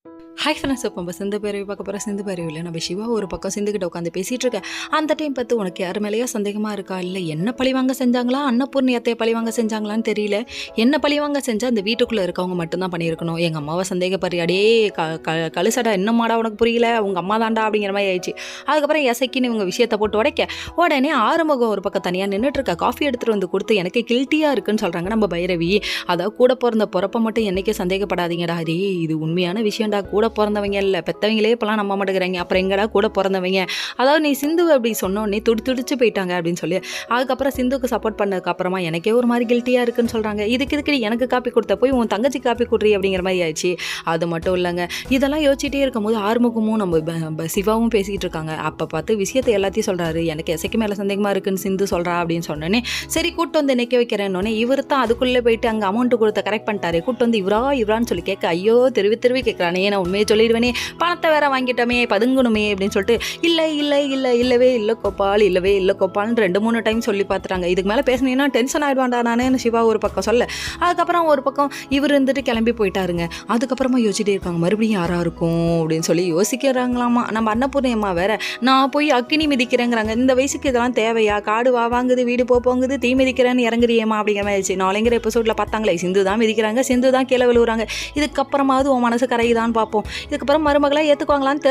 Hi friends, இப்போ நம்ம சிந்து பேரவை பார்க்க போகிற சிந்து பேரவையில் நம்ம சிவா ஒரு பக்கம் சிந்துக்கிட்ட உட்காந்து பேசிகிட்டு இருக்கேன். அந்த டைம் பார்த்து உனக்கு யார் மேலேயோ சந்தேகமாக இருக்கா? இல்லை என்ன பழிவாங்க செஞ்சாங்களா, அன்னபூர்ணி அத்தையை பழிவாங்க செஞ்சாங்களான்னு தெரியல. என்ன பழிவாங்க செஞ்சால் அந்த வீட்டுக்குள்ளே இருக்கவங்க மட்டும்தான் பண்ணியிருக்கணும். எங்கள் அம்மாவை சந்தேகப்படுறி அடே கழுசடா என்னம்மாடா உனக்கு புரியல, உங்கள் அம்மா தாண்டா அப்படிங்கிற மாதிரி ஆயிடுச்சு. அதுக்கப்புறம் எசைக்கின்னு இவங்க விஷயத்தை போட்டு உடைக்க உடனே ஆறுமுகம் ஒரு பக்கம் தனியாக நின்றுட்டு இருக்கா. காஃபி எடுத்துகிட்டு வந்து கொடுத்து எனக்கு கில்ட்டியாக இருக்குன்னு சொல்கிறாங்க நம்ம பைரவி. அதாவது கூட பிறந்த பிறப்ப மட்டும் என்றைக்கே சந்தேகப்படாதீங்கடா, அதே இது உண்மையான விஷயம்டா. கூட பிறந்தவங்க இல்லை, பெற்றவங்களே இப்போலாம் நம்ப மாட்டேங்கிறாங்க, அப்புறம் எங்கடா கூட பிறந்தவங்க. அதாவது நீ சிந்து அப்படி சொன்னோன்னே துடிச்சு போயிட்டாங்க அப்படின்னு சொல்லி அதுக்கப்புறம் சிந்துக்கு சப்போர்ட் பண்ணதுக்கு அப்புறமா எனக்கே ஒரு மாதிரி கில்ட்டியாக இருக்குன்னு சொல்கிறாங்க. இதுக்கு எனக்கு காப்பி கொடுத்த போய் உன் தங்கச்சி காப்பி கொடுறி அப்படிங்கிற மாதிரி ஆயிடுச்சு. அது மட்டும் இல்லைங்க, இதெல்லாம் யோசிச்சுட்டே இருக்கும்போது ஆறுமுகமும் நம்ம சிவாவும் பேசிக்கிட்டு இருக்காங்க. அப்போ பார்த்து விஷயத்தை எல்லாத்தையும் சொல்கிறாரு. எனக்கு எசைக்கு மேலே சந்தேகமாக இருக்குன்னு சிந்து சொல்கிறா அப்படின்னு சொன்னோன்னே சரி கூட்டு வந்து நிற்க வைக்கிறேன்னொன்னே இவர் தான் அதுக்குள்ளே போயிட்டு அங்கே அமௌண்ட் கொடுத்த கரெக்ட் பண்ணிட்டாரு. கூட்டு வந்து இவரான்னு சொல்லி கேட்க ஐயோ திருவி கேட்குறானே, நான் உண்மையை சொல்லிடுவேனே, பணத்தை வேற வாங்கிட்டோமே, பதுங்கணுமே அப்படின்னு சொல்லிட்டு இல்லவே இல்லை கோபால், இல்லவே இல்லை கோபால்னு 2-3 டைம் சொல்லி பார்த்துட்டாங்க. இதுக்கு மேலே பேசினீங்கன்னா டென்ஷன் ஆகிடுவான்டா நானு சிவா ஒரு பக்கம் சொல்ல. அதுக்கப்புறம் ஒரு பக்கம் இவர் இருந்துட்டு கிளம்பி போயிட்டாருங்க. அதுக்கப்புறமா யோசிச்சுட்டே இருக்காங்க, மறுபடியும் யாரா இருக்கும் அப்படின்னு சொல்லி யோசிக்கிறாங்களாமா. நம்ம அன்னபூர்ணி அம்மா வேற நான் போய் அக்கினி மிதிக்கிறேங்கிறாங்க. இந்த வயசுக்கு இதெல்லாம் தேவையா? காடு வாங்குது, வீடு போங்குது, தீ மிதிக்கிறேன்னு இறங்குறியேமா அப்படிங்கிற மாதிரி ஆயிடுச்சு. நாளைங்கிற எபிசோட்ல பார்த்தாங்களே, சிந்து தான் மிதிக்கிறாங்க, சிந்து தான் கீழே விழுவுறாங்க. இதுக்கப்புறமாவது உன் மனசு கரையுதான்னு பார்ப்போம். இதுக்கப்புறம் மருமகளை ஏற்றுக்குவாங்களான்னு